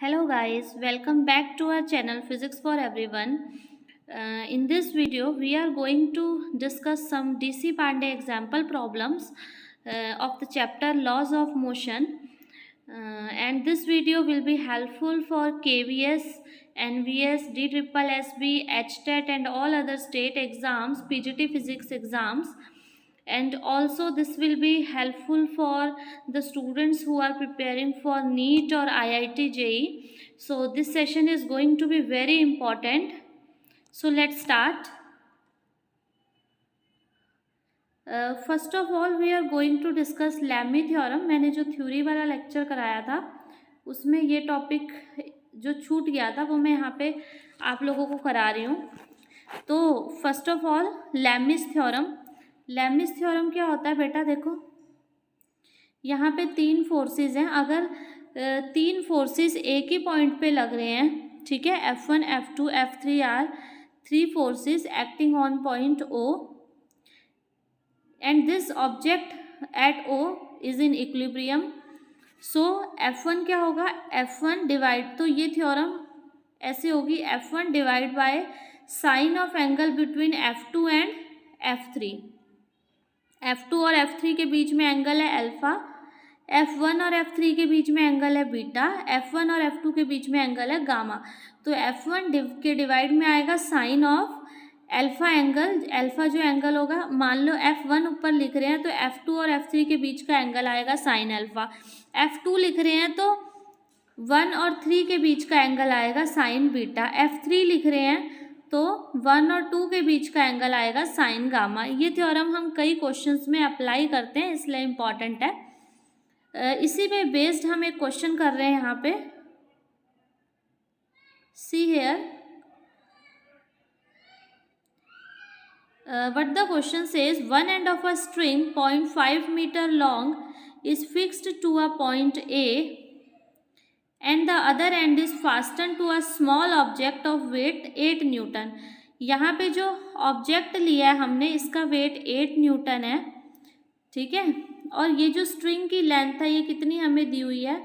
Hello guys, welcome back to our channel Physics for Everyone. In this video, we are going to discuss some DC Pandey example problems of the chapter Laws of Motion. And this video will be helpful for KVS, NVS, DSSB, HTET and all other state exams, PGT physics exams. And also this will be helpful for the students who are preparing for NEET or IIT JEE. So this session is going to be very important. So let's start. First of all we are going to discuss Lami theorem. मैंने जो theory वाला lecture कराया था उसमें ये topic जो छूट गया था वो मैं यहाँ पे आप लोगों को करा रही हूँ. तो first of all Lami's theorem. Lami's theorem क्या होता है बेटा? देखो यहाँ पे तीन फोर्सेस हैं. अगर तीन फोर्सेस एक ही पॉइंट पे लग रहे हैं, ठीक है, F1, F2, F3 are three forces acting on point O and this object at O is in equilibrium. So F1 क्या होगा? F1 डिवाइड, तो ये थ्योरम ऐसे होगी, F1 divide by sign of angle between F2 and F3. F2 और F3 के बीच में angle है अल्फा, F1 और F3 के बीच में एंगल है बीटा, F1 और F2 के बीच में एंगल है गामा. तो F1 के डिवाइड में आएगा sine of alpha angle. Alpha जो एंगल होगा, मान लो F1 ऊपर लिख रहे हैं तो F2 और F3 के बीच का एंगल आएगा साइन अल्फा. F2 लिख रहे हैं तो 1 और 3 के बीच का एंगल आएगा साइन बीटा. F3 लिख रहे हैं तो 1 और 2 के बीच का एंगल आएगा साइन गामा. ये थ्योरम हम कई क्वेश्चंस में अप्लाई करते हैं, इसलिए इम्पॉर्टेंट है. इसी में बेस्ड हम एक क्वेश्चन कर रहे हैं यहाँ पे. See here what the question says, one end of a string 0.5 meter long is fixed to a point A and the other end is fastened to a small object of weight 8 Newton. यहाँ पे जो object लिया है हमने, इसका wait 8 Newton है, ठीक है. और ये जो स्ट्रिंग की लेंथ है ये कितनी हमें दी हुई है?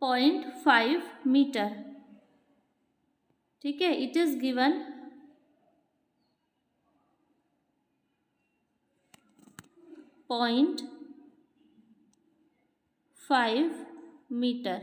0.5 मीटर, ठीक है. It is given 0.5 metre.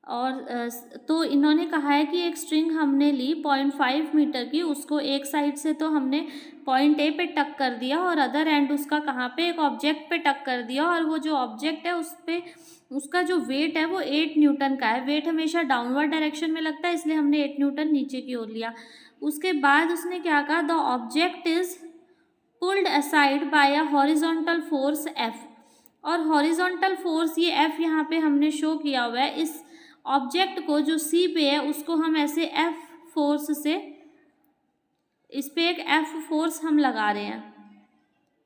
और तो इन्होंने कहा है कि एक स्ट्रिंग हमने ली 0.5 मीटर की, उसको एक साइड से तो हमने पॉइंट ए पे टक कर दिया और अदर एंड उसका कहाँ पे? एक ऑब्जेक्ट पे टक कर दिया. और वो जो ऑब्जेक्ट है उस पे उसका जो वेट है वो 8 न्यूटन का है. वेट हमेशा डाउनवर्ड डायरेक्शन में लगता है, इसलिए हमने 8 न्यूटन नीचे की ओर लिया. उसके बाद उसने क्या कहा? The object is pulled aside by a horizontal force F. और हॉरिजॉन्टल फोर्स ये F यहाँ पे हमने शो किया हुआ है. इस ऑब्जेक्ट को जो C पे है उसको हम ऐसे F फोर्स से, इस पे एक F फोर्स हम लगा रहे हैं,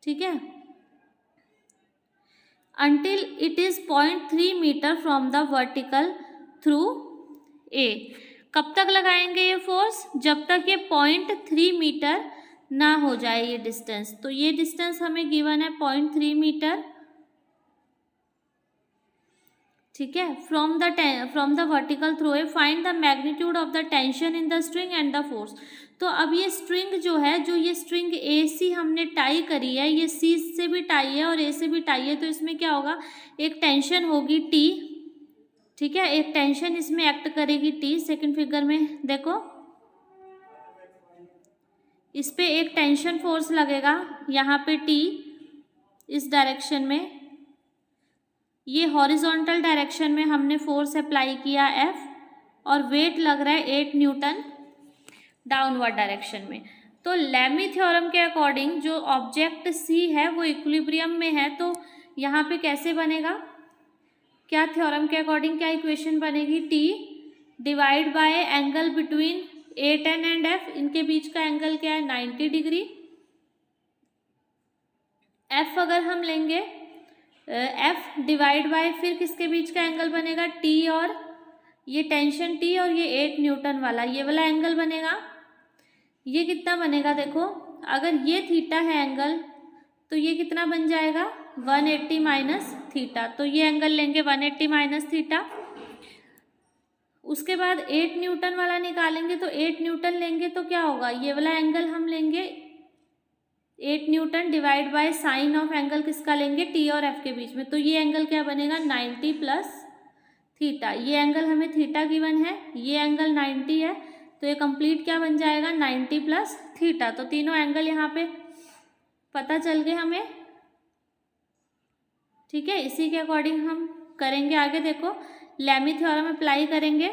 ठीक है. until it is 0.3 metre from the vertical through A. कब तक लगाएंगे ये फोर्स? जब तक ये 0.3 मीटर ना हो जाए ये डिस्टेंस. तो ये डिस्टेंस हमें गिवन है 0.3 मीटर, ठीक है, from the vertical through a. Find the magnitude of the tension in the string and the force. तो अब ये स्ट्रिंग जो है, जो ये स्ट्रिंग AC हमने टाई करी है, ये C से भी टाई है और A से भी टाई है, तो इसमें क्या होगा? एक टेंशन होगी T, ठीक है, एक टेंशन इसमें एक्ट करेगी T. सेकंड फिगर में देखो, इस पे एक टेंशन फोर्स लगेगा यहाँ पे T इस डायरेक्शन में. ये हॉरिजॉन्टल डायरेक्शन में हमने फोर्स अप्लाई किया F और वेट लग रहा है 8 न्यूटन डाउनवर्ड डायरेक्शन में. तो लैमी थ्योरम के अकॉर्डिंग जो ऑब्जेक्ट C है वो इक्विलिब्रियम में है, तो यहाँ पे कैसे बनेगा? क्या थ्योरम के अकॉर्डिंग क्या इक्वेशन बनेगी? T divide by angle between A10 and F. इनके बीच का एंगल क्या है? 90 डिग्री. F अगर हम लेंगे F डिवाइड बाय फिर किसके बीच का एंगल बनेगा? T और ये टेंशन T और ये 8 न्यूटन वाला, ये वाला एंगल बनेगा. ये कितना बनेगा? देखो, अगर ये थीटा है एंगल तो ये कितना बन जाएगा? 180 माइनस थीटा, तो ये एंगल लेंगे 180 माइनस थीटा। उसके बाद 8 न्यूटन वाला निकालेंगे, तो 8 न्यूटन लेंगे तो क्या होगा, ये वाला एंगल हम लेंगे 8 Newton divide by sign of angle किसका लेंगे, टी और एफ के बीच में, तो ये एंगल क्या बनेगा 90 प्लस थीटा। ये एंगल हमें थीटा गिवन है, ये एंगल 90 है, तो ये कंप्लीट क्या बन जाएगा 90 प्लस थीटा। तो तीनों एंगल यहाँ पे पता चल गए हमें, ठीक है। इसी के अकॉर्डिंग हम करेंगे आगे। देखो लेमी थ्योरम अप्लाई करेंगे,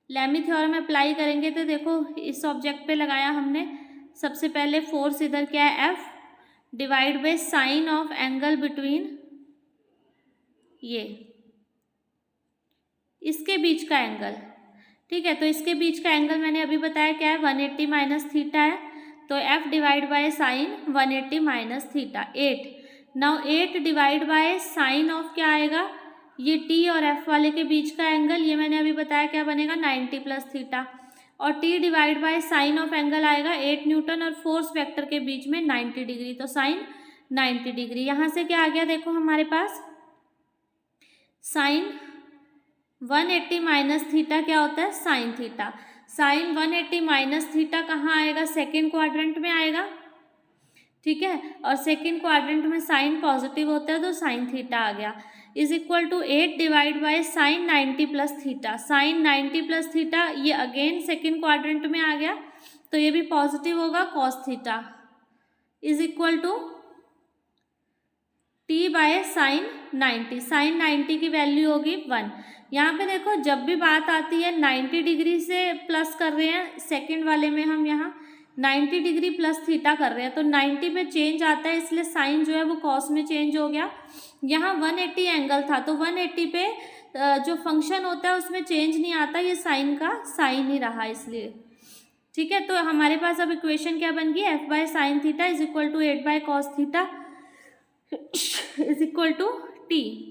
लेमी थ्योरम अप्लाई करेंगे तो देखो इस ऑब्जेक्ट पे लगाया हमने। सबसे पहले फोर्स इधर क्या है F divide by sign of angle between ये इसके बीच का एंगल, ठीक है। तो इसके बीच का एंगल मैंने अभी बताया क्या है 180 माइनस थीटा है, तो F divide by sign 180 minus theta 8। Now 8 divide by sign of क्या आएगा, ये टी और एफ वाले के बीच का एंगल, ये मैंने अभी बताया क्या बनेगा 90 प्लस थीटा, और T divide by sign of angle आएगा 8 न्यूटन और फोर्स वेक्टर के बीच में 90 डिग्री, तो साइन 90 डिग्री। यहाँ से क्या आ गया देखो हमारे पास साइन 180 माइनस थीटा क्या होता है sine theta. Sine 180 minus theta कहाँ आएगा, सेकेंड क्वाड्रेंट में आएगा, ठीक है। और सेकेंड क्वाड्रेंट में साइन पॉजिटिव होता है, तो साइन थीटा आ गया is equal to 8 divide by sine 90 plus theta. Sine 90 plus theta ये अगेन सेकेंड क्वाड्रेंट में आ गया, तो ये भी पॉजिटिव होगा, cos theta is equal to T by sine 90। साइन 90 की वैल्यू होगी 1। यहाँ पे देखो जब भी बात आती है 90 डिग्री से प्लस कर रहे हैं, सेकेंड वाले में हम यहाँ 90 डिग्री प्लस थीटा कर रहे हैं, तो 90 में चेंज आता है, इसलिए साइन जो है वो कॉस में चेंज हो गया। यहाँ 180 एंगल था, तो 180 पे जो फंक्शन होता है उसमें चेंज नहीं आता, ये साइन का साइन ही रहा इसलिए, ठीक है। तो हमारे पास अब इक्वेशन क्या बन गई, F by sine theta is equal to 8 by cos theta is equal to T.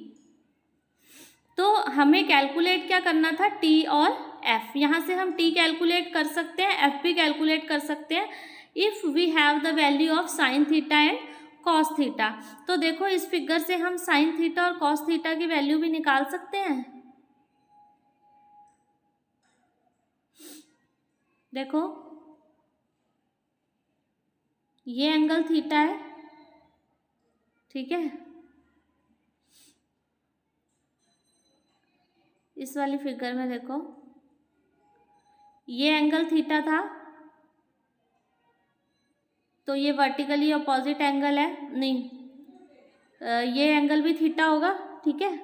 तो हमें कैलकुलेट क्या करना था, टी और एफ। यहाँ से हम टी कैलकुलेट कर सकते हैं, एफ भी कैलकुलेट कर सकते हैं if we have the value of sine theta and cos theta. तो देखो इस फिगर से हम साइन थीटा और कॉस थीटा की वैल्यू भी निकाल सकते हैं। देखो ये एंगल थीटा है, ठीक है, इस वाली फिगर में देखो ये एंगल थीटा था, तो ये वर्टिकली अपोजिट एंगल है, नहीं ये एंगल भी थीटा होगा, ठीक है।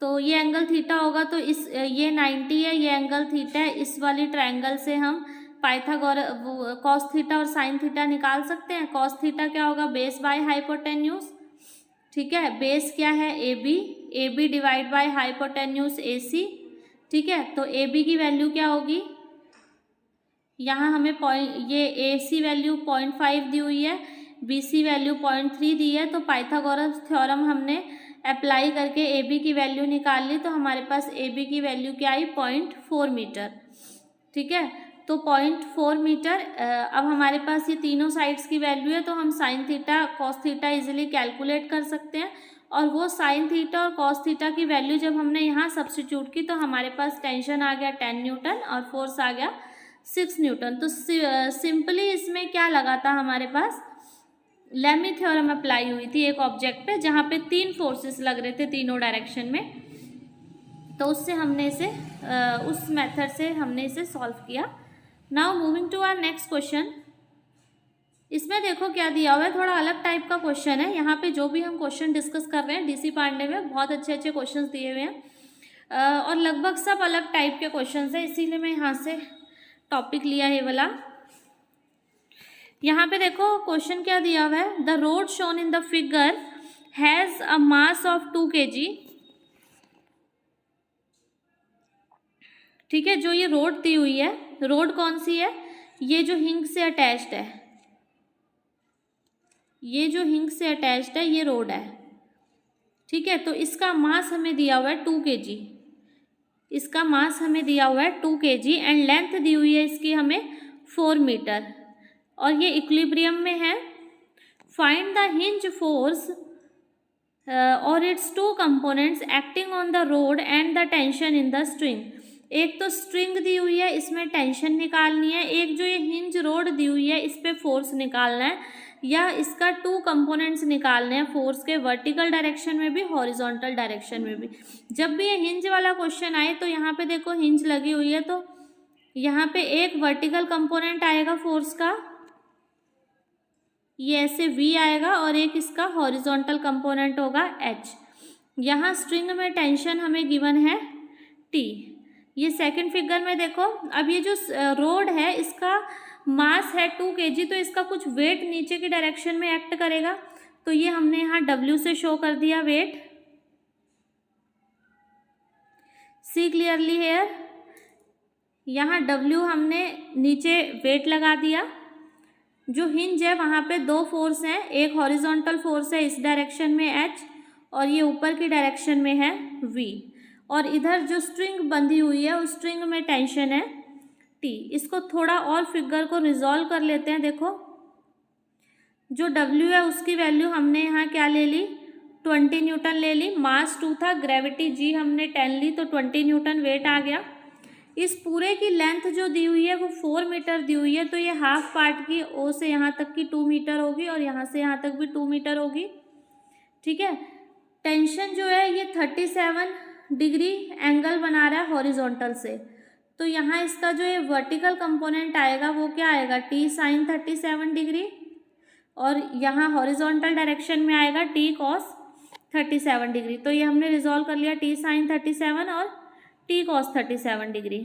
तो ये एंगल थीटा होगा, तो इस ये 90 है, ये एंगल थीटा है, इस वाली ट्रायंगल से हम पाइथागोरस कॉस थीटा और साइन थीटा निकाल सकते हैं। कॉस थीटा क्या होगा, बेस बाय हाइपोटेन्यूज, ठीक है। बेस क्या है A B divide by hypotenuse A C, ठीक है। तो ए बी की वैल्यू क्या होगी, यहाँ हमें ये ए सी वैल्यू 0.5 दी हुई है, बी सी वैल्यू 0.3 दी है, तो पाइथागोरस थ्योरम हमने अप्लाई करके ए बी की वैल्यू निकाल ली, तो हमारे पास ए बी की वैल्यू क्या आई 0.4 मीटर, ठीक है। तो 0.4 मीटर। अब हमारे पास ये तीनों साइड्स की वैल्यू है, तो हम sine theta cos theta easily calculate कर सकते हैं, और वो साइन थीटा और कॉस थीटा की वैल्यू जब हमने यहाँ सब्स्टिट्यूट की, तो हमारे पास टेंशन आ गया 10 न्यूटन और फोर्स आ गया 6 न्यूटन। तो सिंपली इसमें क्या लगा था हमारे पास, लेमी थ्योरम अप्लाई हुई थी एक ऑब्जेक्ट पे जहाँ पे 3 फोर्सेस लग रहे थे तीनों डायरेक्शन में, तो उससे हमने इसे उस मेथड से हमने इसे सॉल्व किया। Now moving to our next question. इसमें देखो क्या दिया हुआ है, थोड़ा अलग टाइप का क्वेश्चन है। यहाँ पे जो भी हम क्वेश्चन डिस्कस कर रहे हैं डीसी पांडे में बहुत अच्छे अच्छे क्वेश्चन दिए हुए हैं, और लगभग सब अलग टाइप के क्वेश्चन हैं, इसीलिए मैं यहाँ से टॉपिक लिया है वाला। यहाँ पे देखो क्वेश्चन क्या दिया हुआ है, the road shown in the figure has a mass of 2 kg, ठीक है। जो ये रोड दी हुई है, रोड कौन सी है, ये जो हिंग से अटैच्ड है, ये जो हिंग से अटैच्ड है ये रोड है, ठीक है। तो इसका मास हमें दिया हुआ है 2 kg, इसका मास हमें दिया हुआ है 2 kg एंड लेंथ दी हुई है इसकी हमें 4 मीटर, और ये इक्विलिब्रियम में है। फाइंड द हिंज फोर्स और it's two components acting on the road and the tension in the string. एक तो स्ट्रिंग दी हुई है, इसमें टेंशन निकालनी है, एक जो ये हिंज रोड दी हुई है इस पे फोर्स निकालना है, या इसका टू कंपोनेंट्स निकालने हैं फोर्स के, वर्टिकल डायरेक्शन में भी हॉरिजॉन्टल डायरेक्शन में भी। जब भी ये हिंज वाला क्वेश्चन आए तो यहाँ पे देखो हिंज लगी हुई है, तो यहाँ पे एक वर्टिकल कंपोनेंट आएगा फोर्स का, ये ऐसे V आएगा, और एक इसका हॉरिजॉन्टल कंपोनेंट होगा H। यहाँ स्ट्रिंग में टेंशन हमें गिवन है T। ये सेकंड फिगर में देखो, अब ये जो रोड है इसका मास है 2 kg, तो इसका कुछ वेट नीचे की डायरेक्शन में एक्ट करेगा, तो ये हमने यहाँ W से शो कर दिया वेट। सी क्लियरली हेयर, यहाँ W हमने नीचे वेट लगा दिया। जो हिंज है वहाँ पे दो फोर्स हैं, एक हॉरिजॉन्टल फोर्स है इस डायरेक्शन में H, और ये ऊपर की डायरेक्शन में है V, और इधर जो स्ट्रिंग बंधी हुई है उस स्ट्रिंग में टेंशन है T। इसको थोड़ा और फिगर को रिजॉल्व कर लेते हैं। देखो जो W है उसकी वैल्यू हमने यहाँ क्या ले ली, 20 न्यूटन ले ली, मास 2 था, ग्रेविटी G हमने 10 ली, तो 20 न्यूटन वेट आ गया। इस पूरे की लेंथ जो दी हुई है वो 4 मीटर दी हुई है, तो ये हाफ पार्ट की O से यहाँ तक की 2 मीटर होगी, और यहाँ से यहाँ तक भी 2 मीटर होगी। ठीक है, टेंशन जो है ये 37 डिग्री एंगल बना रहा है हॉरिजॉन्टल से, तो यहाँ इसका जो ये वर्टिकल कंपोनेंट आएगा वो क्या आएगा, T साइन 37 डिग्री, और यहाँ हॉरिजॉन्टल डायरेक्शन में आएगा T कॉस 37 डिग्री। तो ये हमने रिजॉल्व कर लिया, T साइन 37 और T कॉस 37 डिग्री।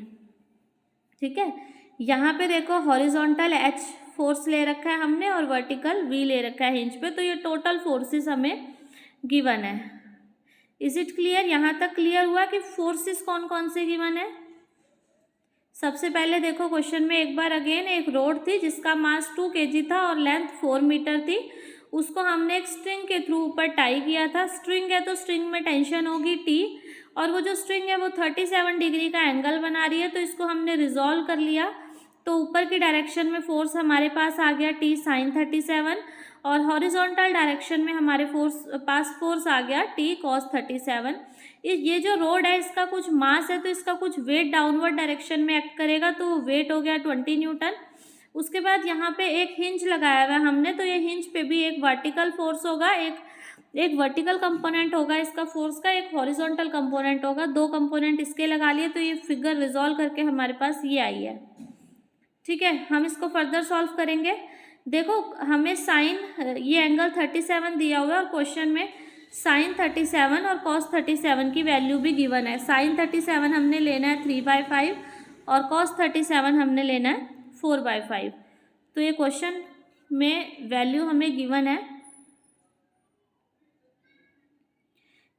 ठीक है, यहाँ पे देखो हॉरिजॉन्टल H फोर्स ले रखा है हमने और वर्टिकल V ले रखा है हिंज पे, तो ये टोटल फोर्सेस हमें गिवन है। Is it clear? यहाँ तक क्लियर हुआ कि फोर्सेस कौन कौन से गिवन है? सबसे पहले देखो क्वेश्चन में एक बार अगेन, एक रोड थी जिसका मास 2 kg था और लेंथ 4 मीटर थी, उसको हमने एक स्ट्रिंग के थ्रू ऊपर टाई किया था। स्ट्रिंग है तो स्ट्रिंग में टेंशन होगी T, और वो जो स्ट्रिंग है वो 37 डिग्री का एंगल बना रही है, तो इसको हमने रिजॉल्व कर लिया। तो ऊपर की डायरेक्शन में फोर्स हमारे पास आ गया T साइन 37, और हॉरिजॉन्टल डायरेक्शन में हमारे पास फोर्स आ गया T कॉस 37। ये जो रोड है इसका कुछ मास है, तो इसका कुछ वेट डाउनवर्ड डायरेक्शन में एक्ट करेगा, तो वेट हो गया 20 न्यूटन। उसके बाद यहाँ पे एक हिंज लगाया हुआ है हमने, तो ये हिंज पे भी एक वर्टिकल फोर्स होगा, एक वर्टिकल कंपोनेंट होगा इसका फोर्स का, एक हॉरिजॉन्टल कंपोनेंट होगा, दो कंपोनेंट इसके लगा लिए, तो ये फिगर रिजॉल्व करके हमारे पास ये आई है। ठीक है, हम इसको फर्दर सॉल्व करेंगे। देखो हमें साइन, ये एंगल 37 दिया हुआ है और क्वेश्चन में साइन 37 और कॉस 37 की वैल्यू भी गिवन है। साइन 37 हमने लेना है 3/5 और कॉस 37 हमने लेना है 4/5। तो ये क्वेश्चन में वैल्यू हमें गिवन है।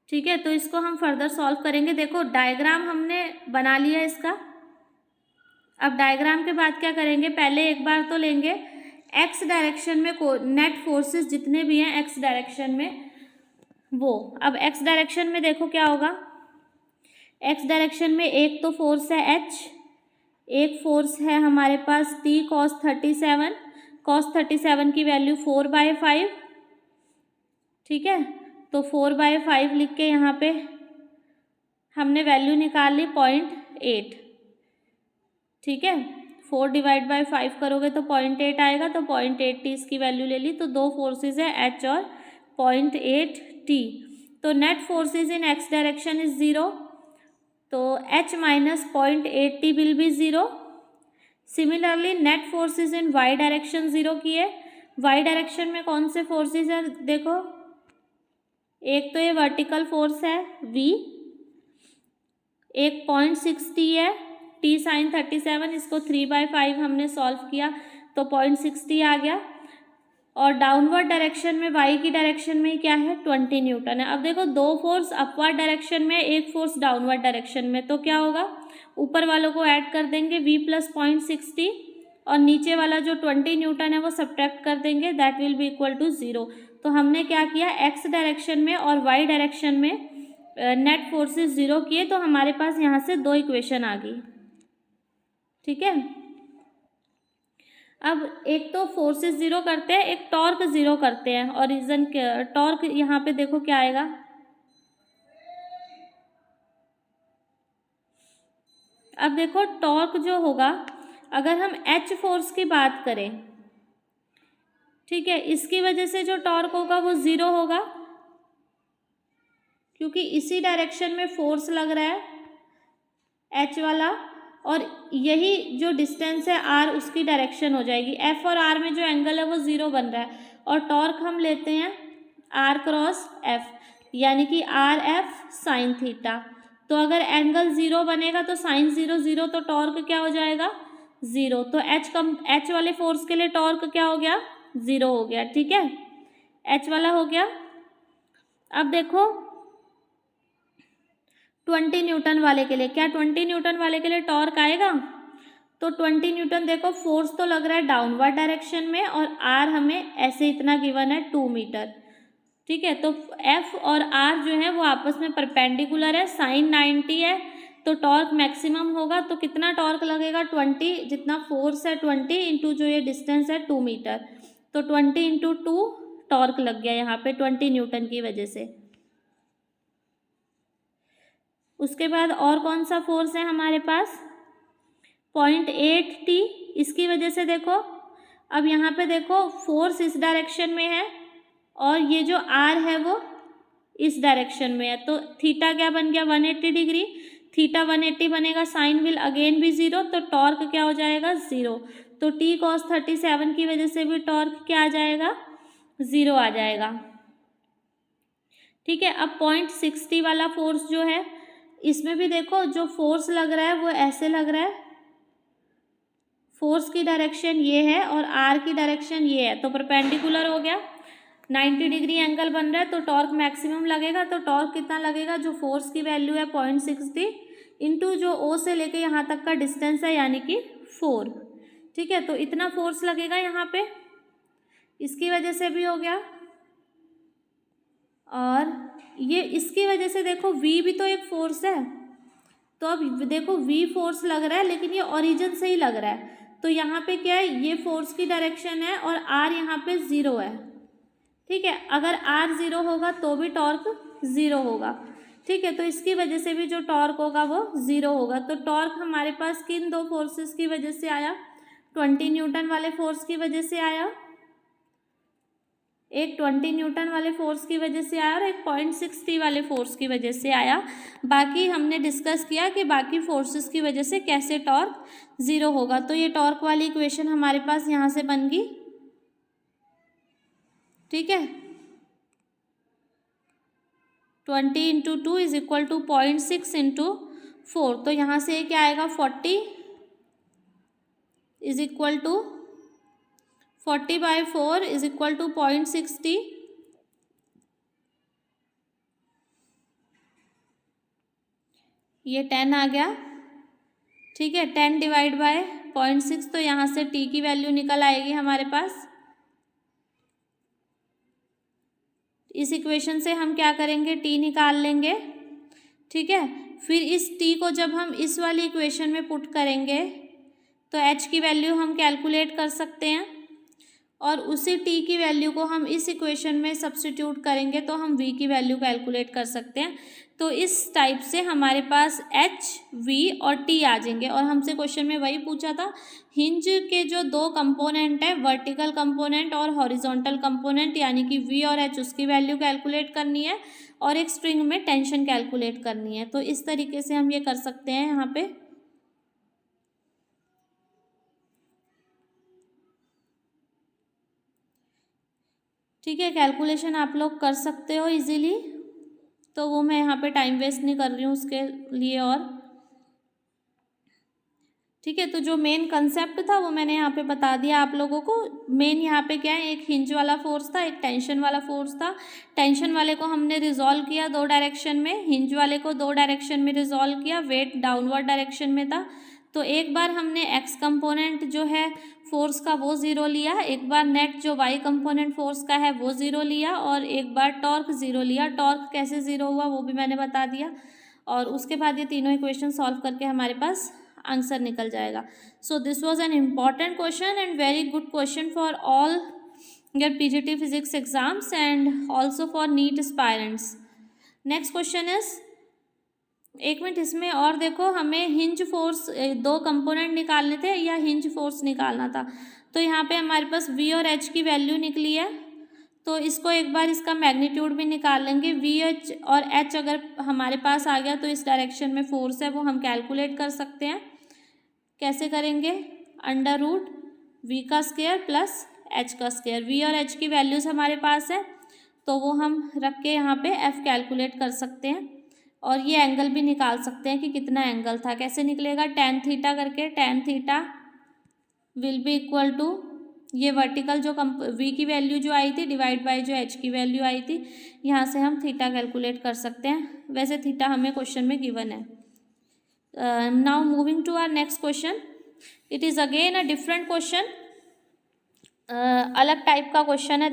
ठीक है, तो इसको हम फर्दर सॉल्व करेंगे। देखो डायग्राम हमने बना लिया इसका। अब डायग्राम के बाद क्या करेंगे, पहले एक बार तो लेंगे एक्स डायरेक्शन में नेट फोर्सेस जितने भी हैं एक्स डायरेक्शन में वो। अब एक्स डायरेक्शन में देखो क्या होगा, एक्स डायरेक्शन में एक तो फोर्स है H, एक फोर्स है हमारे पास T कॉस 37, कॉस 37 की वैल्यू 4/5। ठीक है, तो 4/5 लिख के यहाँ पे हमने वैल्यू निकाल ली 0.8। ठीक है, 4/5 करोगे तो 0.8 आएगा, तो 0.8 T इसकी वैल्यू ले ली। तो दो फोर्सेस है H और 0.8 T। तो net forces in X direction is 0, तो H minus 0.8 T will be 0। Similarly net forces in Y direction 0 किए। वाई डायरेक्शन में कौन से फोर्सेस है, देखो एक तो ये वर्टिकल फोर्स है V, एक 0.6 T है, T साइन 37, इसको 3/5 हमने सॉल्व किया तो 0.6 T आ गया। और डाउनवर्ड डायरेक्शन में y की डायरेक्शन में क्या है 20 न्यूटन है। अब देखो दो फोर्स अपवर्ड डायरेक्शन में, एक फोर्स डाउनवर्ड डायरेक्शन में, तो क्या होगा, ऊपर वालों को ऐड कर देंगे V प्लस 0.6 T, और नीचे वाला जो 20 न्यूटन है वो सब्ट्रैक्ट कर देंगे, that will be equal to 0। तो हमने क्या किया, एक्स डायरेक्शन में और वाई डायरेक्शन में नेट फोर्सेस 0 किए, तो हमारे पास यहाँ से दो इक्वेशन आ गई। ठीक है, अब एक तो फोर्सेस ज़ीरो करते हैं, एक टॉर्क ज़ीरो करते हैं, और रीज़न टॉर्क यहाँ पे देखो क्या आएगा, अब देखो टॉर्क जो होगा, अगर हम एच फोर्स की बात करें, ठीक है, इसकी वजह से जो टॉर्क होगा वो ज़ीरो होगा, क्योंकि इसी डायरेक्शन में फोर्स लग रहा है एच वाला, और यही जो डिस्टेंस है आर उसकी डायरेक्शन हो जाएगी। एफ और आर में जो एंगल है वो ज़ीरो बन रहा है, और टॉर्क हम लेते हैं आर क्रॉस एफ, यानी कि आर एफ साइन थीटा। तो अगर एंगल ज़ीरो बनेगा तो साइन ज़ीरो ज़ीरो, तो टॉर्क क्या हो जाएगा, ज़ीरो। तो एच वाले फोर्स के लिए टॉर्क क्या हो गया, ज़ीरो हो गया, ठीक है, एच वाला हो गया। अब देखो 20 न्यूटन वाले के लिए, क्या 20 न्यूटन वाले के लिए टॉर्क आएगा, तो 20 न्यूटन देखो फोर्स तो लग रहा है डाउनवर्ड डायरेक्शन में, और आर हमें ऐसे इतना गिवन है 2 मीटर, ठीक है। तो एफ और आर जो है वो आपस में परपेंडिकुलर है, साइन 90 है, तो टॉर्क मैक्सिमम होगा। तो कितना टॉर्क लगेगा, 20, जितना फोर्स है 20 इंटू जो ये डिस्टेंस है 2 मीटर, तो 20 इंटू 2 टॉर्क लग गया यहाँ पे 20 न्यूटन की वजह से। उसके बाद और कौन सा फोर्स है हमारे पास, 0.8 t, इसकी वजह से देखो, अब यहाँ पे देखो फोर्स इस डायरेक्शन में है और ये जो आर है वो इस डायरेक्शन में है, तो थीटा क्या बन गया 180 डिग्री, थीटा 180 बनेगा, साइन विल अगेन भी ज़ीरो, तो टॉर्क क्या हो जाएगा, ज़ीरो। तो t cos 37 की वजह से भी टॉर्क क्या आ जाएगा, ज़ीरो आ जाएगा, ठीक है। अब 0.60 वाला फोर्स जो है, इसमें भी देखो जो फोर्स लग रहा है वो ऐसे लग रहा है, फोर्स की डायरेक्शन ये है और आर की डायरेक्शन ये है, तो परपेंडिकुलर हो गया, 90 डिग्री एंगल बन रहा है, तो टॉर्क मैक्सिमम लगेगा। तो टॉर्क कितना लगेगा, जो फोर्स की वैल्यू है 0.60 इंटू जो ओ से लेके यहाँ तक का डिस्टेंस है यानी कि 4, ठीक है, तो इतना फोर्स लगेगा यहाँ पे, इसकी वजह से भी हो गया, और ये इसकी वजह से देखो v भी तो एक फोर्स है, तो अब देखो v फोर्स लग रहा है लेकिन ये ओरिजिन से ही लग रहा है, तो यहाँ पे क्या है, ये फोर्स की डायरेक्शन है और r यहाँ पे ज़ीरो है, ठीक है। अगर r ज़ीरो होगा तो भी टॉर्क ज़ीरो होगा, ठीक है, तो इसकी वजह से भी जो टॉर्क होगा वो ज़ीरो होगा। तो टॉर्क हमारे पास किन दो फोर्सेस की वजह से आया, 20 न्यूटन वाले फोर्स की वजह से आया, एक 20 न्यूटन वाले फोर्स की वजह से आया और एक 0.60 वाले फोर्स की वजह से आया। बाकी हमने डिस्कस किया कि बाकी फोर्सेस की वजह से कैसे टॉर्क ज़ीरो होगा। तो ये टॉर्क वाली इक्वेशन हमारे पास यहाँ से बन गई, ठीक है, 20 into 2 is equal to 0.6 into 4, तो यहाँ से क्या आएगा 40 is equal to 40/4 is equal to 0.60, ये 10 आ गया, ठीक है, 10 डिवाइड बाय 0.6, तो यहाँ से t की वैल्यू निकल आएगी हमारे पास। इस इक्वेशन से हम क्या करेंगे, t निकाल लेंगे, ठीक है। फिर इस t को जब हम इस वाली इक्वेशन में पुट करेंगे तो h की वैल्यू हम कैलकुलेट कर सकते हैं, और उसी t की वैल्यू को हम इस इक्वेशन में सब्स्टिट्यूट करेंगे तो हम v की वैल्यू कैलकुलेट कर सकते हैं। तो इस टाइप से हमारे पास h, v और t आ जाएंगे। और हमसे क्वेश्चन में वही पूछा था, हिंज के जो दो कंपोनेंट है, वर्टिकल कंपोनेंट और हॉरिजॉन्टल कंपोनेंट, यानी कि v और h, उसकी वैल्यू कैलकुलेट करनी है, और एक स्ट्रिंग में टेंशन कैलकुलेट करनी है। तो इस तरीके से हम ये कर सकते हैं यहाँ पे, ठीक है, कैलकुलेशन आप लोग कर सकते हो इजीली, तो वो मैं यहाँ पे टाइम वेस्ट नहीं कर रही हूँ उसके लिए। और ठीक है, तो जो मेन कंसेप्ट था वो मैंने यहाँ पे बता दिया आप लोगों को। मेन यहाँ पे क्या है, एक हिंज वाला फोर्स था, एक टेंशन वाला फोर्स था। टेंशन वाले को हमने रिजॉल्व किया दो डायरेक्शन में, हिंज वाले को दो डायरेक्शन में रिजॉल्व किया, वेट डाउनवर्ड डायरेक्शन में था। तो एक बार हमने एक्स कंपोनेंट जो है फोर्स का वो ज़ीरो लिया, एक बार नेट जो वाई कंपोनेंट फोर्स का है वो ज़ीरो लिया, और एक बार टॉर्क ज़ीरो लिया। टॉर्क कैसे ज़ीरो हुआ वो भी मैंने बता दिया, और उसके बाद ये तीनों इक्वेशन सॉल्व करके हमारे पास आंसर निकल जाएगा. So this was an important question and very good question for all your PGT physics exams and also for NEET aspirants. Next question is, एक मिनट इसमें और देखो, हमें हिंज फोर्स 2 कंपोनेंट निकालने थे या हिंज फोर्स निकालना था. तो यहाँ पे हमारे पास V और H की वैल्यू निकली है, तो इसको एक बार इसका मैग्नीट्यूड भी निकाल लेंगे. VH और H अगर हमारे पास आ गया तो इस डायरेक्शन में फोर्स है वो हम कैलकुलेट कर सकते हैं. कैसे करेंगे? अंडर रूट V का स्क्वायर प्लस H का स्क्वायर. V और H की वैल्यूज़ हमारे पास है तो वो हम रख के यहाँ पे F कैलकुलेट कर सकते हैं और ये एंगल भी निकाल सकते हैं कि कितना एंगल था. कैसे निकलेगा? tan थीटा करके, tan theta will be equal to ये वर्टिकल जो V की वैल्यू जो आई थी डिवाइड बाय जो H की वैल्यू आई थी, यहाँ से हम थीटा कैलकुलेट कर सकते हैं. वैसे थीटा हमें क्वेश्चन में गिवन है. Now moving to our next question. It is again a different question, अलग टाइप का क्वेश्चन है.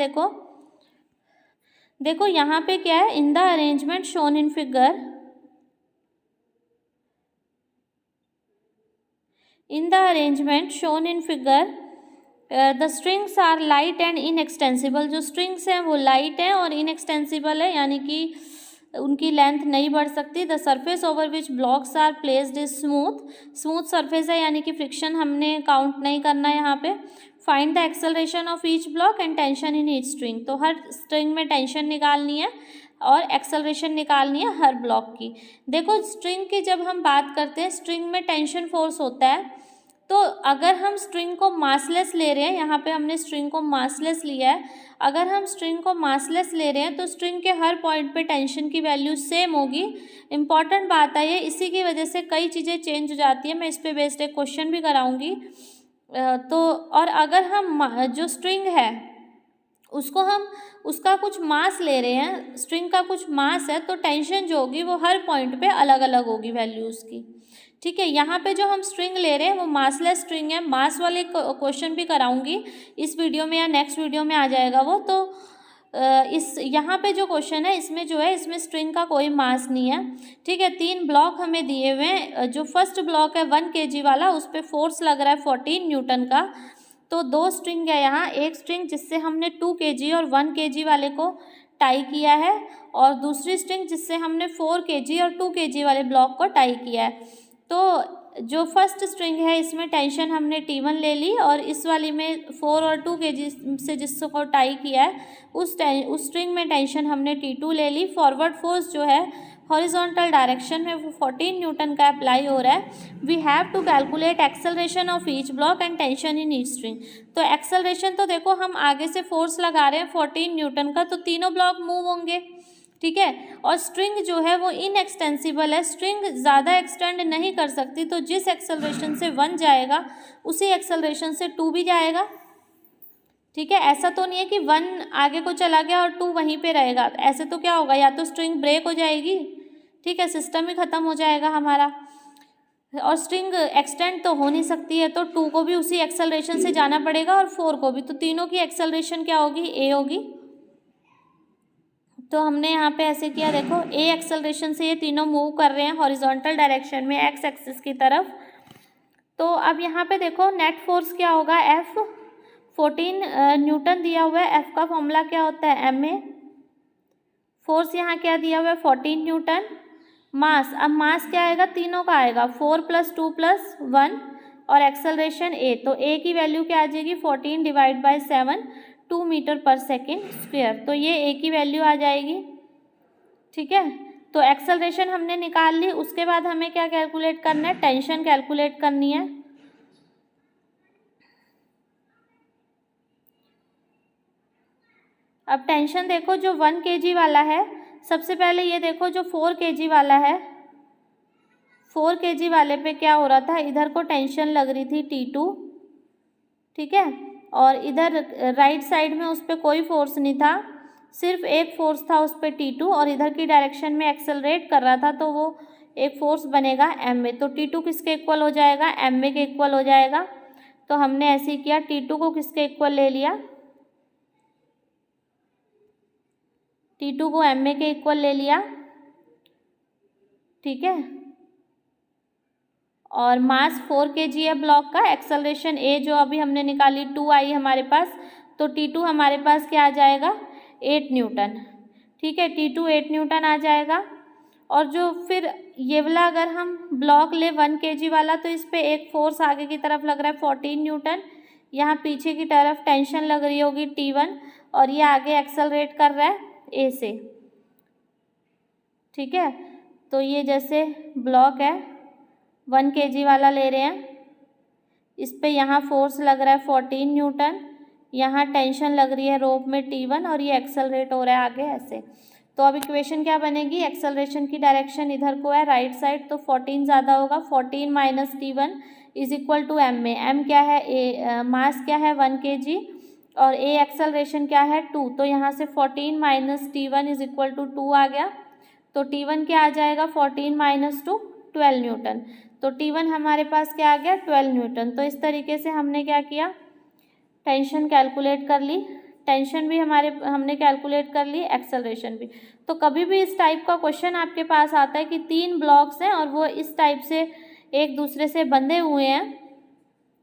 देखो यहाँ पे क्या है, in the arrangement shown in figure, in the arrangement shown in figure the strings are light and inextensible. जो strings हैं वो light हैं और inextensible है, यानी कि उनकी लेंथ नहीं बढ़ सकती. The surface over which blocks are placed is smooth surface है, यानी कि फ्रिक्शन हमने काउंट नहीं करना है यहाँ पे. Find the acceleration of each block and tension in each string. तो हर स्ट्रिंग में टेंशन निकालनी है और एक्सेलरेशन निकालनी है हर ब्लॉक की. देखो स्ट्रिंग की जब हम बात करते हैं, स्ट्रिंग में टेंशन फोर्स होता है. तो अगर हम स्ट्रिंग को मासलेस ले रहे हैं, यहाँ पे हमने स्ट्रिंग को मासलेस लिया है, अगर हम स्ट्रिंग को मासलेस ले रहे हैं तो स्ट्रिंग के हर पॉइंट पे टेंशन की वैल्यू सेम होगी. इंपॉर्टेंट बात है ये, इसी की वजह से कई चीज़ें चेंज हो जाती है. मैं इस पे बेस्ड एक क्वेश्चन भी कराऊंगी. तो और अगर हम जो स्ट्रिंग है उसको हम उसका कुछ मास ले रहे हैं, स्ट्रिंग का कुछ मास है, तो टेंशन जो होगी वो हर पॉइंट पे अलग अलग होगी वैल्यू उसकी. ठीक है, यहाँ पे जो हम स्ट्रिंग ले रहे हैं वो मासलेस स्ट्रिंग है. मास वाले क्वेश्चन भी कराऊंगी इस वीडियो में या नेक्स्ट वीडियो में आ जाएगा वो. तो इस यहाँ पे जो क्वेश्चन है इसमें जो है, इसमें स्ट्रिंग का कोई मास नहीं है. ठीक है, 3 ब्लॉक हमें दिए हुए हैं. जो फर्स्ट ब्लॉक है 1 kg वाला, उस पर फोर्स लग रहा है 14 न्यूटन का. तो 2 स्ट्रिंग है यहाँ, एक स्ट्रिंग जिससे हमने 2 kg और 1 kg वाले को टाई किया है और दूसरी स्ट्रिंग जिससे हमने 4 kg और 2 kg वाले ब्लॉक को टाई किया है. तो जो फर्स्ट स्ट्रिंग है इसमें टेंशन हमने T1 ले ली और इस वाली में 4 और 2 kg से जिसको टाई किया है उस स्ट्रिंग में टेंशन हमने T2 ले ली. फॉरवर्ड फोर्स जो है हॉरिजॉन्टल डायरेक्शन में वो 14 न्यूटन का अप्लाई हो रहा है. We have to calculate acceleration of each block and tension in each string. तो एक्सेलरेशन तो देखो हम आगे से फोर्स लगा रहे हैं 14 न्यूटन का, तो तीनों ब्लॉक मूव होंगे. ठीक है, और स्ट्रिंग जो है वो इनएक्सटेंसिबल है, स्ट्रिंग ज़्यादा एक्सटेंड नहीं कर सकती. तो जिस एक्सेलरेशन से 1 जाएगा उसी एक्सेलरेशन से 2 भी जाएगा. ठीक है, ऐसा तो नहीं है कि 1 आगे को चला गया और 2 वहीं पे रहेगा. ऐसे तो क्या होगा, या तो स्ट्रिंग ब्रेक हो जाएगी, ठीक है, सिस्टम ही ख़त्म हो जाएगा हमारा. और स्ट्रिंग एक्सटेंड तो हो नहीं सकती है, तो 2 को भी उसी एक्सेलरेशन से जाना पड़ेगा और 4 को भी. तो तीनों की एक्सेलरेशन क्या होगी? ए होगी. तो हमने यहाँ पे ऐसे किया, देखो ए एक्सेलरेशन से ये तीनों मूव कर रहे हैं हॉरिजॉन्टल डायरेक्शन में एक्स एक्सिस की तरफ. तो अब यहाँ पे देखो नेट फोर्स क्या होगा? F 14 न्यूटन दिया हुआ है. F का फॉर्मूला क्या होता है? ma. फोर्स यहाँ क्या दिया हुआ है? 14 न्यूटन. मास, अब मास क्या आएगा? तीनों का आएगा 4 + 2 + 1 और एक्सेलरेशन a. तो a की वैल्यू क्या आ जाएगी? 14 डिवाइड बाय 7, 2 मीटर पर सेकेंड स्क्वायर. तो ये a की वैल्यू आ जाएगी. ठीक है, तो एक्सेलरेशन हमने निकाल ली. उसके बाद हमें क्या कैलकुलेट करना है? टेंशन कैलकुलेट करनी है. अब टेंशन देखो, जो 1 kg वाला है, सबसे पहले ये देखो जो 4 kg वाला है, 4 kg वाले पे क्या हो रहा था? इधर को टेंशन लग रही थी T2. ठीक है, और इधर राइट साइड में उस पर कोई फोर्स नहीं था, सिर्फ एक फोर्स था उस पर T2 और इधर की डायरेक्शन में एक्सेलरेट कर रहा था, तो वो एक फोर्स बनेगा ma. तो T2 किसके इक्वल हो जाएगा? ma के इक्वल हो जाएगा. तो हमने ऐसे ही किया, T2 को किसके इक्वल ले लिया? T2 को ma के इक्वल ले लिया. ठीक है, और मास 4 kg है ब्लॉक का। एक्सेलरेशन ए जो अभी हमने निकाली 2 आई हमारे पास, तो T2 हमारे पास क्या आ जाएगा 8 न्यूटन। ठीक है, T2 8 न्यूटन आ जाएगा। और जो फिर ये वाला अगर हम ब्लॉक ले 1 kg वाला, तो इस पर एक फोर्स आगे की तरफ लग रहा है 14 न्यूटन। यहाँ पीछे की तरफ टेंशन लग रही होगी T1 और ये आगे एक्सेलरेट कर रहा है ए से। ठीक है, तो ये जैसे ब्लॉक है 1 kg वाला ले रहे हैं, इस पे यहाँ फोर्स लग रहा है 14 न्यूटन, यहाँ टेंशन लग रही है रोप में T1 और ये एक्सेलरेट हो रहा है आगे ऐसे। तो अब इक्वेशन क्या बनेगी, एक्सेलरेशन की डायरेक्शन इधर को है राइट साइड, तो 14 ज़्यादा होगा, 14 minus T1 is equal to M में एम क्या है ए मास क्या है 1 kg और ए एक्सेलरेशन क्या है 2, तो यहाँ से 14 minus T1 is equal to 2 आ गया। तो T1 क्या आ जाएगा 14 माइनस 2 12 न्यूटन। तो T1 हमारे पास क्या आ गया 12 न्यूटन। तो इस तरीके से हमने क्या किया, टेंशन कैलकुलेट कर ली, टेंशन भी हमने कैलकुलेट कर ली, एक्सेलरेशन भी। तो कभी भी इस टाइप का क्वेश्चन आपके पास आता है कि 3 ब्लॉक्स हैं और वो इस टाइप से एक दूसरे से बंधे हुए हैं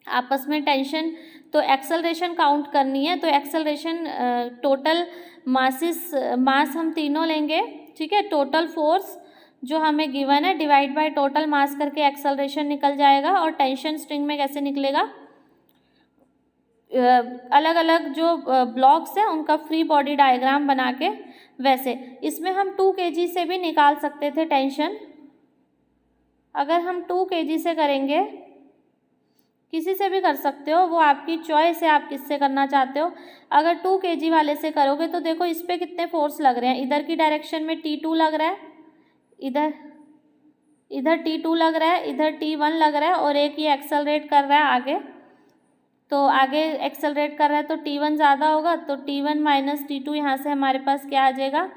आपस में टेंशन, तो एक्सेलरेशन काउंट करनी है। तो एक्सेलरेशन टोटल मास हम तीनों लेंगे। ठीक है, टोटल फोर्स जो हमें गिवन है डिवाइड बाय टोटल मास करके एक्सेलरेशन निकल जाएगा। और टेंशन स्ट्रिंग में कैसे निकलेगा, अलग अलग जो ब्लॉक्स हैं उनका फ्री बॉडी डायग्राम बना के, वैसे इसमें हम 2 kg से भी निकाल सकते थे टेंशन। अगर हम 2 kg से करेंगे, किसी से भी कर सकते हो, वो आपकी चॉइस है आप किससे करना चाहते हो। अगर 2 kg वाले से करोगे तो देखो इस पर कितने फोर्स लग रहे हैं, इधर की डायरेक्शन में T2 लग रहा है, इधर T2 लग रहा है, इधर T1 लग रहा है और एक ये एक्सेलरेट कर रहा है आगे। तो आगे एक्सेलरेट कर रहा है तो T1 ज़्यादा होगा, तो T1 माइनस T2 यहाँ से हमारे पास क्या आ जाएगा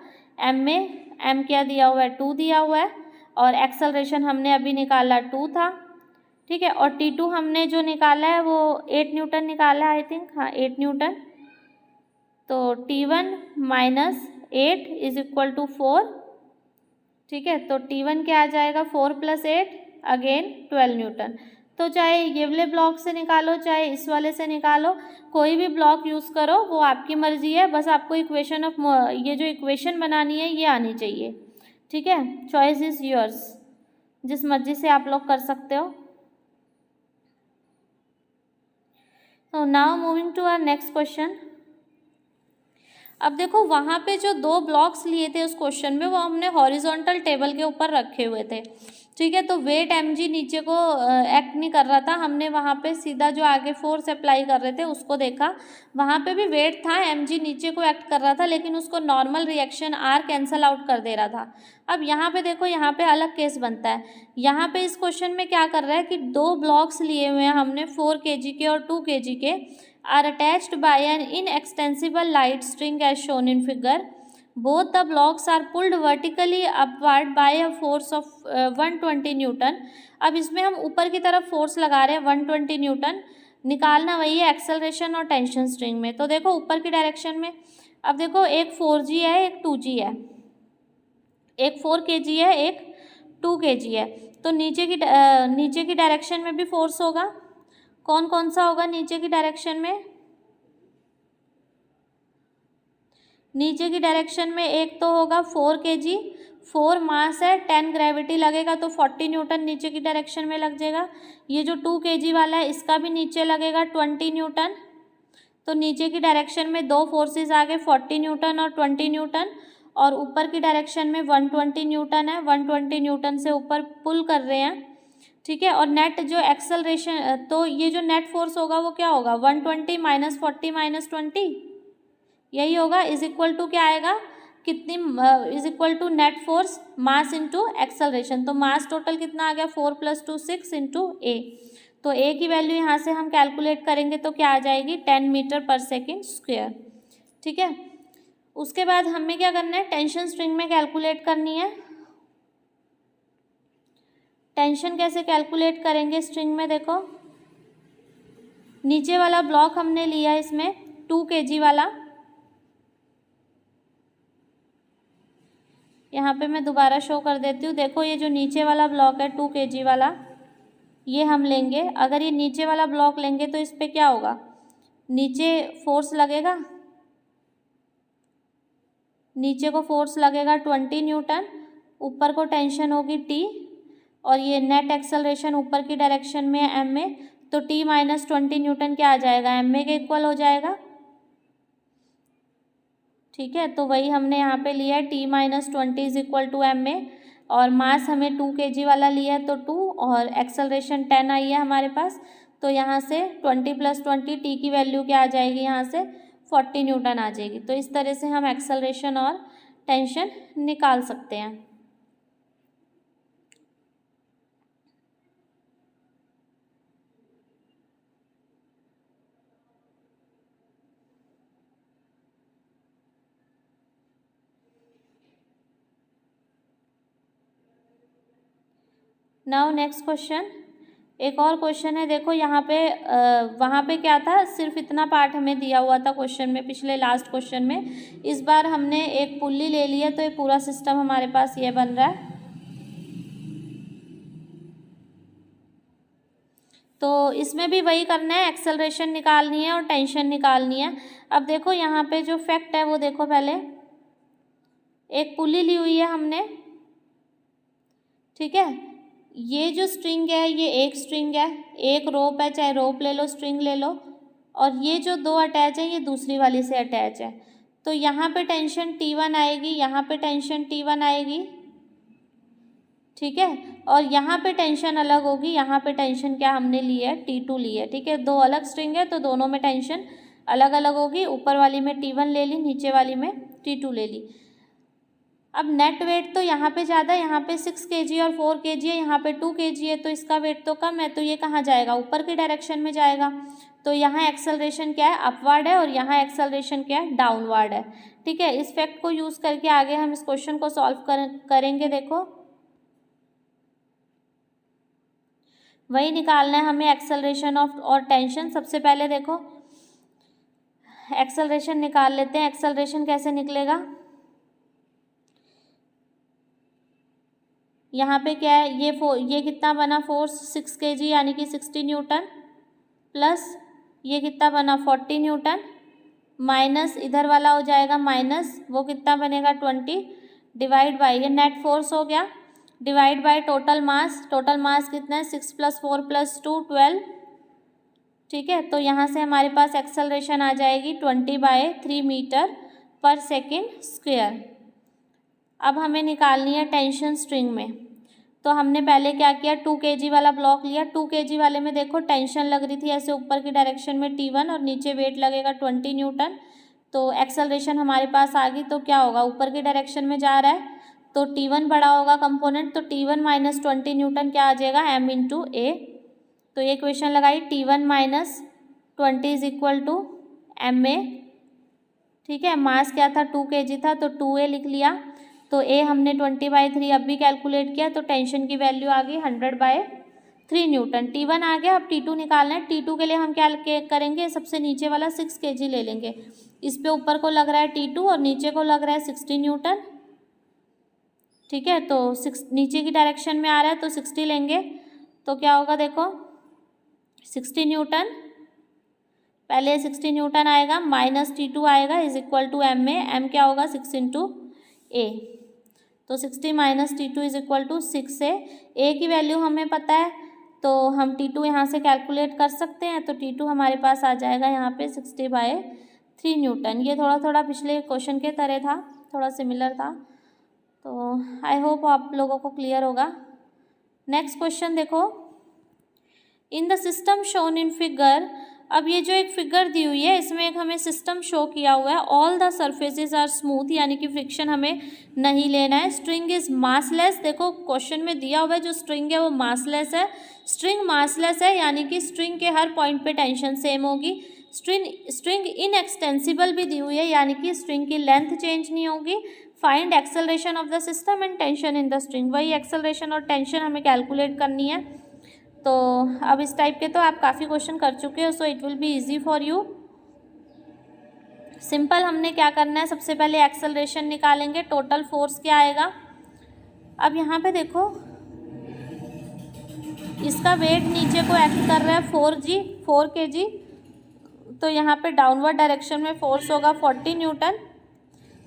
M में, M क्या दिया हुआ है 2 दिया हुआ है और एक्सेलरेशन हमने अभी निकाला 2 था। ठीक है, और T2 हमने जो निकाला है वो 8 न्यूटन निकाला है आई थिंक, हाँ 8 न्यूटन। तो T1 minus 8 is equal to 4। ठीक है, तो T1 क्या आ जाएगा 4 प्लस 8 अगेन 12 न्यूटन। तो चाहे ये वाले ब्लॉक से निकालो चाहे इस वाले से निकालो, कोई भी ब्लॉक यूज़ करो, वो आपकी मर्जी है, बस आपको इक्वेशन ऑफ ये जो इक्वेशन बनानी है ये आनी चाहिए। ठीक है, चॉइस इज़ योर्स, जिस मर्जी से आप लोग कर सकते हो। तो now moving to our next question. अब देखो वहाँ पे जो 2 ब्लॉक्स लिए थे उस क्वेश्चन में, वो हमने हॉरिजॉन्टल टेबल के ऊपर रखे हुए थे। ठीक है, तो वेट mg नीचे को एक्ट नहीं कर रहा था, हमने वहाँ पे सीधा जो आगे फोर्स अप्लाई कर रहे थे उसको देखा, वहाँ पे भी वेट था, mg नीचे को एक्ट कर रहा था, लेकिन उसको normal reaction r cancel out कर दे रहा था। अब यहाँ पे देखो, यहाँ पे अलग केस बनता है। यहाँ पे इस क्वेश्चन में क्या कर रहा है कि 2 ब्लॉक्स लिए हुए हैं हमने 4 kg के और 2 kg के, are attached by an inextensible light string as shown in figure. Both the blocks are pulled vertically upward by a force of 120 Newton. अब इसमें हम ऊपर की तरफ फोर्स लगा रहे हैं 120 न्यूटन, निकालना वही है एक्सेलरेशन और टेंशन स्ट्रिंग में। तो देखो ऊपर की डायरेक्शन में, अब देखो एक 4G है एक 2G है, एक 4 kg है एक 2 kg है, तो नीचे की डायरेक्शन में भी फोर्स होगा। कौन कौन सा होगा नीचे की डायरेक्शन में, नीचे की डायरेक्शन में एक तो होगा 4 kg, 4 मास है, 10 ग्रेविटी लगेगा तो 40 न्यूटन नीचे की डायरेक्शन में लग जाएगा। ये जो 2 kg वाला है इसका भी नीचे लगेगा 20 न्यूटन, तो नीचे की डायरेक्शन में 2 फोर्सेस आ गए 40 न्यूटन और 20 न्यूटन, और ऊपर की डायरेक्शन में 120 न्यूटन है, 120 न्यूटन से ऊपर पुल कर रहे हैं। ठीक है, और नेट जो एक्सेलरेशन, तो ये जो नेट फोर्स होगा वो क्या होगा 120 माइनस 40 माइनस 20 यही होगा, इज इक्वल टू क्या आएगा, कितनी is equal to net force mass into acceleration. तो मास टोटल कितना आ गया 4 + 2 6 इंटू ए। तो ए की वैल्यू यहाँ से हम कैलकुलेट करेंगे तो क्या आ जाएगी 10 मीटर पर सेकेंड स्क्वायर। ठीक है, उसके बाद हमें क्या करना है, टेंशन स्ट्रिंग में कैलकुलेट करनी है। टेंशन कैसे कैलकुलेट करेंगे स्ट्रिंग में, देखो नीचे वाला ब्लॉक हमने लिया इसमें 2 kg वाला, यहाँ पे मैं दोबारा शो कर देती हूँ। देखो ये जो नीचे वाला ब्लॉक है 2 kg वाला, ये हम लेंगे। अगर ये नीचे वाला ब्लॉक लेंगे तो इस पे क्या होगा, नीचे फोर्स लगेगा, नीचे को फोर्स लगेगा 20 न्यूटन, ऊपर को टेंशन होगी T, और ये नेट एक्सेलरेशन ऊपर की डायरेक्शन में है m में, तो T माइनस 20 न्यूटन क्या आ जाएगा, m में के इक्वल हो जाएगा। ठीक है, तो वही हमने यहाँ पे लिया है, T minus 20 is equal to m में, और मास हमें 2 kg वाला लिया है तो 2, और एक्सेलरेशन 10 आई है हमारे पास, तो यहाँ से 20 प्लस 20 T की वैल्यू क्या आ जाएगी, यहाँ से 40 न्यूटन आ जाएगी। तो इस तरह से हम एक्सेलरेशन और टेंशन निकाल सकते हैं। नाउ नेक्स्ट क्वेश्चन, एक और क्वेश्चन है। देखो यहाँ पे वहाँ पे क्या था, सिर्फ इतना पार्ट हमें दिया हुआ था क्वेश्चन में, पिछले लास्ट क्वेश्चन में। इस बार हमने एक पुल्ली ले ली है, तो ये पूरा सिस्टम हमारे पास ये बन रहा है। तो इसमें भी वही करना है, एक्सेलरेशन निकालनी है और टेंशन निकालनी है। अब देखो यहाँ पे जो फैक्ट है वो देखो, पहले एक पुल्ली ली हुई है हमने, ठीक है। ये जो स्ट्रिंग है ये एक स्ट्रिंग है, एक रोप है, चाहे रोप ले लो स्ट्रिंग ले लो, और ये जो दो अटैच है ये दूसरी वाली से अटैच है। तो यहाँ पे टेंशन T1 आएगी, यहाँ पे टेंशन T1 आएगी, ठीक है, और यहाँ पे टेंशन अलग होगी, यहाँ पे टेंशन क्या हमने ली है, T2 ली है, ठीक है। दो अलग स्ट्रिंग है तो दोनों में टेंशन अलग अलग होगी, ऊपर वाली में T1 ले ली, नीचे वाली में T2 ले ली। अब नेट वेट तो यहाँ पे ज़्यादा, यहाँ पे 6 kg और 4 kg है, यहाँ पे 2 kg है, तो इसका वेट तो कम है, तो ये कहाँ जाएगा, ऊपर की डायरेक्शन में जाएगा। तो यहाँ एक्सेलरेशन क्या है, अपवर्ड है, और यहाँ एक्सेलरेशन क्या है, डाउनवर्ड है, ठीक है। इस फैक्ट को यूज़ करके आगे हम इस क्वेश्चन को सॉल्व करेंगे। देखो वही निकालना है हमें, एक्सेलरेशन ऑफ और टेंशन। सबसे पहले देखो एक्सेलरेशन निकाल लेते हैं। एक्सेलरेशन कैसे निकलेगा, यहाँ पे क्या है, ये कितना बना, फोर्स 6 kg यानी कि 60 न्यूटन, प्लस ये कितना बना 40 न्यूटन, माइनस इधर वाला हो जाएगा माइनस, वो कितना बनेगा 20, डिवाइड बाई ये नेट फोर्स हो गया, divide by total mass. Total mass कितना है, 6 + 4 + 2 12, ठीक है। तो यहाँ से हमारे पास एक्सेलरेशन आ जाएगी 20/3 मीटर पर सेकेंड स्क्वेयर। अब हमें निकालनी है टेंशन स्ट्रिंग में। तो हमने पहले क्या किया, 2 kg वाला ब्लॉक लिया। 2 kg वाले में देखो टेंशन लग रही थी ऐसे ऊपर की डायरेक्शन में T1, और नीचे वेट लगेगा 20 न्यूटन। तो एक्सेलरेशन हमारे पास आ गई, तो क्या होगा, ऊपर की डायरेक्शन में जा रहा है तो T1 बड़ा होगा कंपोनेंट, तो T1 माइनस 20 न्यूटन क्या आ जाएगा, m × a। तो ये क्वेश्चन लगाई, T1 minus 20 is equal to ma, ठीक है। मास क्या था, 2 kg था, तो 2a लिख लिया। तो a हमने 20/3 अब भी कैलकुलेट किया, तो टेंशन की वैल्यू आ गई 100/3 न्यूटन। T1 आ गया। अब T2 निकालना है। T2 के लिए हम क्या करेंगे, सबसे नीचे वाला 6 kg ले लेंगे। इस पे ऊपर को लग रहा है T2 और नीचे को लग रहा है 60 न्यूटन, ठीक है। तो 6 नीचे की डायरेक्शन में आ रहा है तो 60 लेंगे, तो क्या होगा, देखो 60 न्यूटन, पहले 60 न्यूटन आएगा, माइनस T2 आएगा, इज इक्वल टू m में, m क्या होगा 6 × a। तो 60 minus T2 is equal to 6 है। a की वैल्यू हमें पता है, तो हम T2 यहाँ से कैलकुलेट कर सकते हैं। तो T2 हमारे पास आ जाएगा यहाँ पे 60/3 न्यूटन। ये थोड़ा थोड़ा पिछले क्वेश्चन के तरह था, थोड़ा सिमिलर था। तो आई होप आप लोगों को क्लियर होगा। नेक्स्ट क्वेश्चन देखो, in the system shown in figure. अब ये जो एक फिगर दी हुई है इसमें एक हमें सिस्टम शो किया हुआ है, all the surfaces are smooth, यानी कि फ्रिक्शन हमें नहीं लेना है। स्ट्रिंग इज मासलेस, देखो क्वेश्चन में दिया हुआ है जो स्ट्रिंग है वो मासलेस है। स्ट्रिंग मासलेस है यानी कि स्ट्रिंग के हर पॉइंट पे टेंशन सेम होगी। स्ट्रिंग इनएक्सटेंसिबल भी दी हुई है, यानी कि स्ट्रिंग की लेंथ चेंज नहीं होगी। Find acceleration of the system and tension in the string, वही एक्सेलरेशन और टेंशन हमें कैलकुलेट करनी है। तो अब इस टाइप के तो आप काफ़ी क्वेश्चन कर चुके हो, so it will be easy for you. Simple हमने क्या करना है, सबसे पहले एक्सेलरेशन निकालेंगे, टोटल फोर्स क्या आएगा। अब यहाँ पे देखो इसका वेट नीचे को एक्ट कर रहा है 4 kg, तो यहाँ पे डाउनवर्ड डायरेक्शन में फोर्स होगा 40 न्यूटन।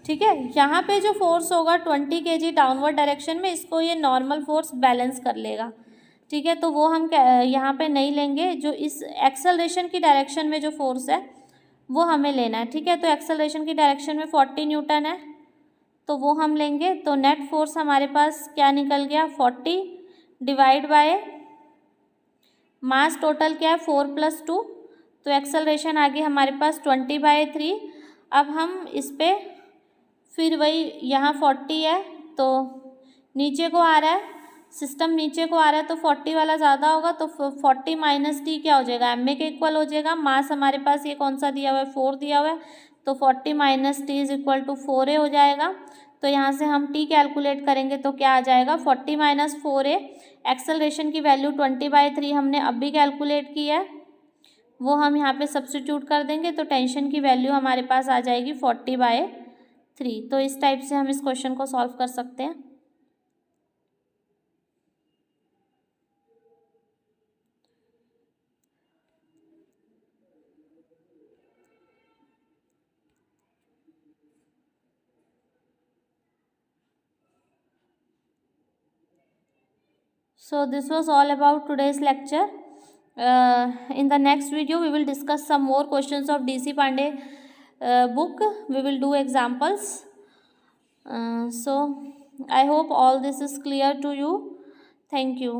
ठीक है, यहाँ पे जो फोर्स होगा 20 kg डाउनवर्ड डायरेक्शन में, इसको ये नॉर्मल फोर्स बैलेंस कर लेगा। ठीक है, तो वो हम यहाँ पे नहीं लेंगे, जो इस एक्सेलरेशन की डायरेक्शन में जो फोर्स है वो हमें लेना है। ठीक है, तो एक्सेलरेशन की डायरेक्शन में 40 न्यूटन है, तो वो हम लेंगे। तो नेट फोर्स हमारे पास क्या निकल गया, 40 डिवाइड बाय मास टोटल क्या है 4 + 2, तो एक्सेलरेशन आ गई हमारे पास 20/3। अब हम इस पर फिर वही, यहाँ 40 है तो नीचे को आ रहा है, सिस्टम नीचे को आ रहा है, तो 40 वाला ज़्यादा होगा, तो 40 - t क्या हो जाएगा, ma के इक्वल हो जाएगा। मास हमारे पास ये कौन सा दिया हुआ है, 4 दिया हुआ है, तो 40 - t = 4a हो जाएगा। तो यहाँ से हम t कैलकुलेट करेंगे तो क्या आ जाएगा, 40 - 4a। एक्सेलरेशन की वैल्यू 20/3 हमने अभी कैलकुलेट की है, वो हम यहाँ पे सब्स्टिट्यूट कर देंगे, तो टेंशन की वैल्यू हमारे पास आ जाएगी 40/3। तो इस टाइप से हम इस क्वेश्चन को सॉल्व कर सकते हैं। So this was all about today's lecture. In the next video we will discuss some more questions of DC Pandey book. We will do examples. So I hope all this is clear to you. Thank you.